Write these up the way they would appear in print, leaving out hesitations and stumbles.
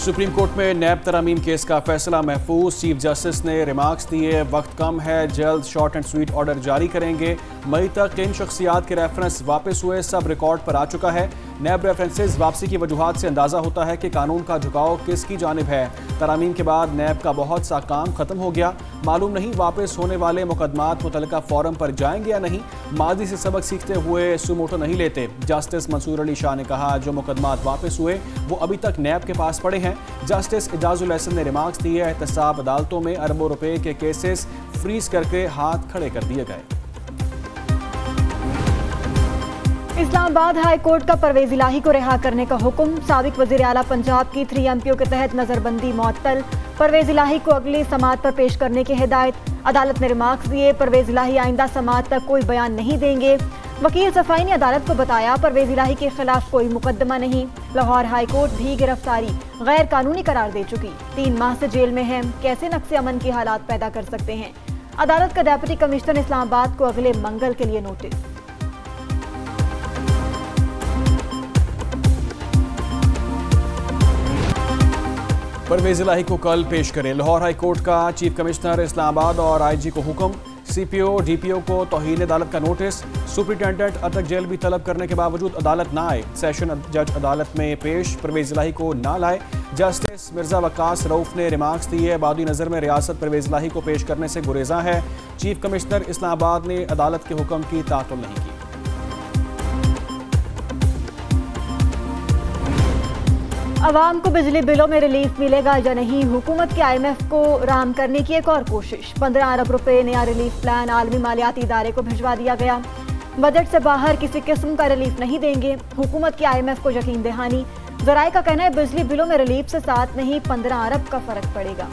Supreme court में नैब तरामीम case का फैसला महफूज। चीफ जस्टिस ने रिमार्क्स दिए, वक्त कम है, जल्द शॉर्ट एंड स्वीट ऑर्डर जारी करेंगे। मई तक किन शख्सियात के रेफरेंस वापस हुए, सब रिकॉर्ड पर आ चुका है। नैब रेफरेंसेस वापसी की वजूहात से अंदाजा होता है कि कानून का झुकाव किसकी जानिब है। तरामीम के बाद नैब का बहुत सा काम खत्म हो गया। मालूम नहीं वापस होने वाले मुकदमात मुतलका फोरम पर जाएंगे या नहीं। माजी से सबक सीखते हुए सुमोटो नहीं लेते। जस्टिस मंसूर अली शाह ने कहा, जो मुकदमात वापस हुए वो अभी तक नैब के पास पड़े हैं। जस्टिस इजाजुल एहसन ने रिमार्क्स दिए, एहतसाब अदालतों में अरबों रुपए के केसेस फ्रीज करके हाथ खड़े कर दिए गए। इस्लामाबाद हाई कोर्ट का परवेज इलाही को रिहा करने का हुक्म। साबिक वजीर आला पंजाब की 3 MPO के तहत नजरबंदी मुअत्तल। परवेज इलाही को अगली समाअत पर पेश करने की हिदायत। अदालत ने रिमार्क्स दिए, परवेज इलाही आइंदा समाअत तक कोई बयान नहीं देंगे। वकील सफाई ने अदालत को बताया, परवेज इलाही के खिलाफ कोई मुकदमा नहीं। लाहौर हाई कोर्ट भी गिरफ्तारी गैर कानूनी करार दे चुकी। 3 माह से जेल में हैं, कैसे नक्शे अमन की हालात पैदा कर सकते हैं। अदालत का डेप्यूटी कमिश्नर इस्लामाबाद को अगले मंगल के लिए नोटिस। परवेज इलाही को कल पेश करें। लाहौर हाई कोर्ट का चीफ कमिश्नर इस्लामाबाद और IG को हुक्म। CPO DPO को तौहीन अदालत का नोटिस। सुपरिटेंडेंट अटक जेल भी तलब करने के बावजूद अदालत ना आए। सेशन जज अदालत में पेश, परवेज इलाही को ना लाए। जस्टिस मिर्जा वक्कास रऊफ ने रिमार्क्स दिए, बादी नज़र में रियासत परवेज इलाही को पेश करने से गुरेजा है। चीफ कमिश्नर इस्लामाबाद ने अदालत के हुक्म की तातुल नहीं की। अवाम को बिजली बिलों में रिलीफ मिलेगा या नहीं, हुकूमत की IMF को राम करने की एक और कोशिश। 15 अरब रुपए नया रिलीफ प्लान आलमी मालियाती इदारे को भिजवा दिया गया। बजट से बाहर किसी किस्म का रिलीफ नहीं देंगे, हुकूमत की IMF को यकीन दहानी। जराए का कहना है, बिजली बिलों में रिलीफ से 7 नहीं 15 अरब का फर्क पड़ेगा।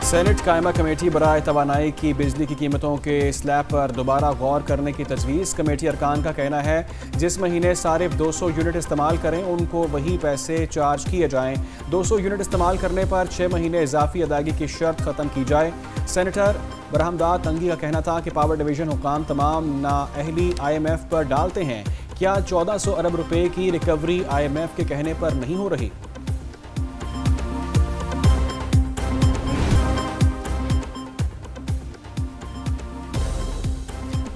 सेनेट कायमा कमेटी बराए तवानाई की बिजली की कीमतों के स्लैब पर दोबारा गौर करने की तजवीज़। कमेटी अरकान का कहना है, जिस महीने सारिफ 200 यूनिट इस्तेमाल करें उनको वही पैसे चार्ज किए जाएं। 200 यूनिट इस्तेमाल करने पर 6 महीने इजाफी अदायगी की शर्त ख़त्म की जाए। सेनेटर बरहमदाद तंगी का कहना था कि पावर डिवीजन हुकाम तमाम नाअहली IMF पर डालते हैं। क्या 1400 अरब रुपए की रिकवरी IMF के कहने पर नहीं हो रही?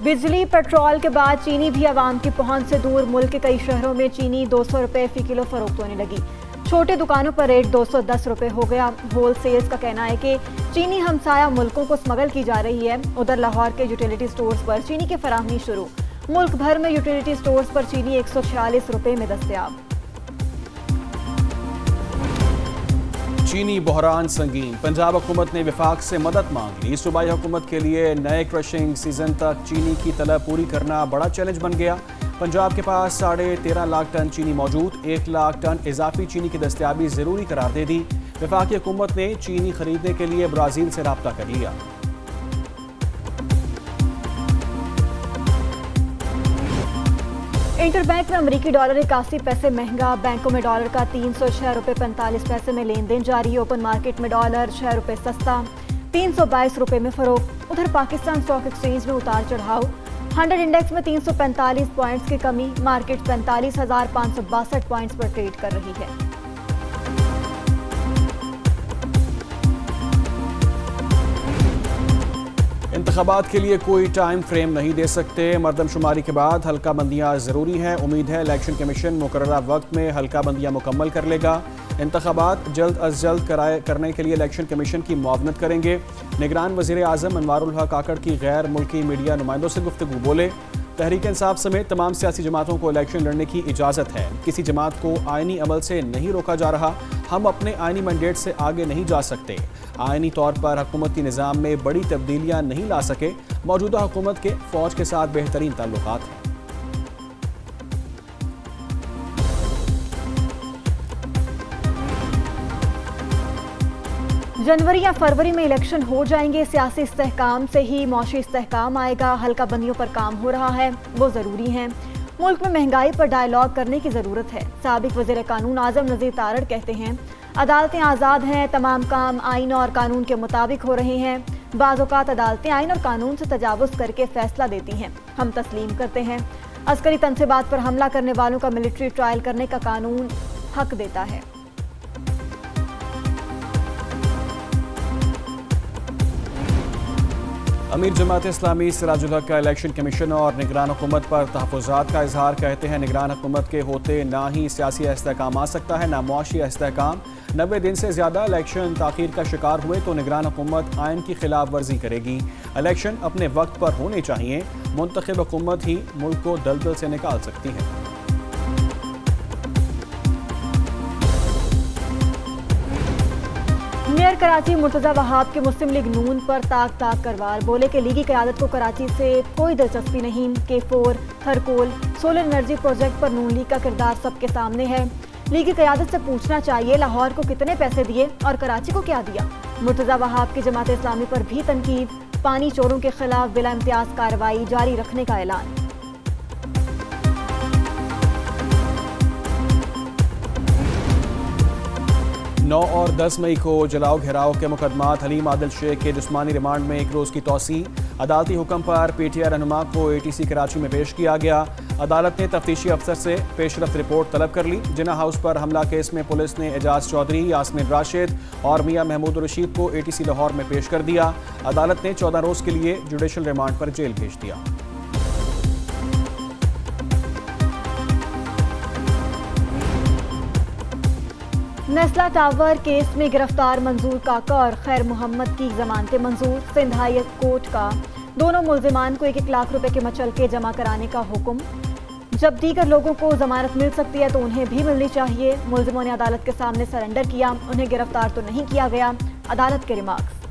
बिजली पेट्रोल के बाद चीनी भी आवाम की पहुंच से दूर। मुल्क के कई शहरों में चीनी 200 रुपए फी किलो फरोख्त होने लगी। छोटे दुकानों पर रेट 210 रुपए हो गया। होल सेल्स का कहना है कि चीनी हमसाया मुल्कों को स्मगल की जा रही है। उधर लाहौर के यूटिलिटी स्टोर्स पर चीनी की फराहमी शुरू। मुल्क भर में यूटिलिटी स्टोर्स पर चीनी 146 रुपए में दस्तयाब। चीनी बहरान संगीन, पंजाब हुकूमत ने विफाक से मदद मांग ली। सूबाई हुकूमत के लिए नए क्रशिंग सीजन तक चीनी की तलब पूरी करना बड़ा चैलेंज बन गया। पंजाब के पास 13.5 लाख टन चीनी मौजूद, 1 लाख टन इजाफी चीनी की दस्तयाबी जरूरी करार दे दी। विफाकी हुकूमत ने चीनी खरीदने के लिए ब्राज़ील से रब्ता कर लिया। इंटरबैंक में अमरीकी डॉलर 81 पैसे महंगा। बैंकों में डॉलर का 306 रुपए 45 पैसे में लेन देन जारी। ओपन मार्केट में डॉलर 6 रुपए सस्ता, 322 रुपए में फरोख्त। उधर पाकिस्तान स्टॉक एक्सचेंज में उतार चढ़ाव। 100 इंडेक्स में 345 पॉइंट्स की कमी। मार्केट 45,562 पॉइंट्स पर ट्रेड कर रही है। इंतखाबात के लिए कोई टाइम फ्रेम नहीं दे सकते। मरदमशुमारी के बाद हल्का बंदियाँ ज़रूरी हैं। उम्मीद है इलेक्शन कमीशन मुकर्ररा वक्त में हल्का बंदियाँ मुकम्मल कर लेगा। इंतखाबात जल्द अज जल्द करने के लिए इलेक्शन कमीशन की मुआवनत करेंगे। निगरान वज़ीर आज़म अनवारुल हक काकड़ की गैर मुल्की मीडिया नुमाइंदों से गुफ्तगू बोले, तहरीक इंसाफ समेत तमाम सियासी जमातों को इलेक्शन लड़ने की इजाज़त है। किसी जमात को आइनी अमल से नहीं रोका जा रहा। हम अपने आइनी मैंडेट से आगे नहीं जा सकते। आइनी तौर पर हुकूमती निज़ाम में बड़ी तब्दीलियाँ नहीं ला सके। मौजूदा हुकूमत के फ़ौज के साथ बेहतरीन ताल्लुकात हैं। जनवरी या फरवरी में इलेक्शन हो जाएंगे। सियासी इस्तेहकाम से ही मौशी इस्तेहकाम आएगा। हल्का बंदियों पर काम हो रहा है, वो ज़रूरी है। मुल्क में महंगाई पर डायलॉग करने की ज़रूरत है। साबिक वज़ीर कानून आज़म नज़ीर तारड़ कहते हैं, अदालतें आज़ाद हैं, तमाम काम आइन और कानून के मुताबिक हो रहे हैं। बाज़ औक़ात अदालतें आइन और कानून से तजावुज़ करके फैसला देती हैं, हम तस्लीम करते हैं। अस्करी तनसीबात पर हमला करने वालों का मिलिट्री ट्रायल करने का कानून हक देता है। अमीर जमात इस्लामी सिराजुल हक का इलेक्शन कमीशन और निगरान हुकूमत पर तहफ़्फ़ुज़ात का इजहार। कहते हैं निगरान हुकूमत के होते ना ही सियासी इस्तेहकाम आ सकता है ना मुआशी इस्तेहकाम। 90 दिन से ज़्यादा इलेक्शन ताख़ीर का शिकार हुए तो निगरान हुकूमत आइन की खिलाफ वर्जी करेगी। इलेक्शन अपने वक्त पर होने चाहिए। मुंतखब हुकूमत ही मुल्क को दलदल से निकाल सकती है। मेयर कराची मुर्तज़ा वहाब के मुस्लिम लीग नून पर ताक करवार। बोले कि लीगी क़यादत को कराची से कोई दिलचस्पी नहीं। K4 Thar coal solar energy project पर नून लीग का किरदार सबके सामने है। लीगी क़यादत से पूछना चाहिए लाहौर को कितने पैसे दिए और कराची को क्या दिया। मुर्तज़ा वहाब की जमात इस्लामी पर भी तनकीद। पानी चोरों के खिलाफ बिला इम्तियाज कार्रवाई जारी रखने का ऐलान। 9 और 10 मई को जलाओ घेराव के मुकदमात। हलीम आदिल शेख के जिस्मानी रिमांड में 1 रोज़ की तौसी। अदालती हुक्म पर PTI रहनुमा को ATC कराची में पेश किया गया। अदालत ने तफ्तीशी अफसर से पेशरफ्त रिपोर्ट तलब कर ली। जिना हाउस पर हमला केस में पुलिस ने एजाज चौधरी, यास्मीन राशिद और मियां महमूद रशीद को ATC लाहौर में पेश कर दिया। अदालत ने 14 रोज़ के लिए जुडिशल रिमांड पर जेल भेज दिया। नेस्ला टावर केस में गिरफ्तार मंजूर काका और खैर मोहम्मद की जमानतें मंजूर। सिंध हाई कोर्ट का दोनों मुल्जिमान को 1-1 लाख रुपए के मचलके जमा कराने का हुक्म। जब दीगर लोगों को जमानत मिल सकती है तो उन्हें भी मिलनी चाहिए। मुल्जिमों ने अदालत के सामने सरेंडर किया। उन्हें गिरफ्तार तो नहीं किया गया। अदालत के रिमार्क्स।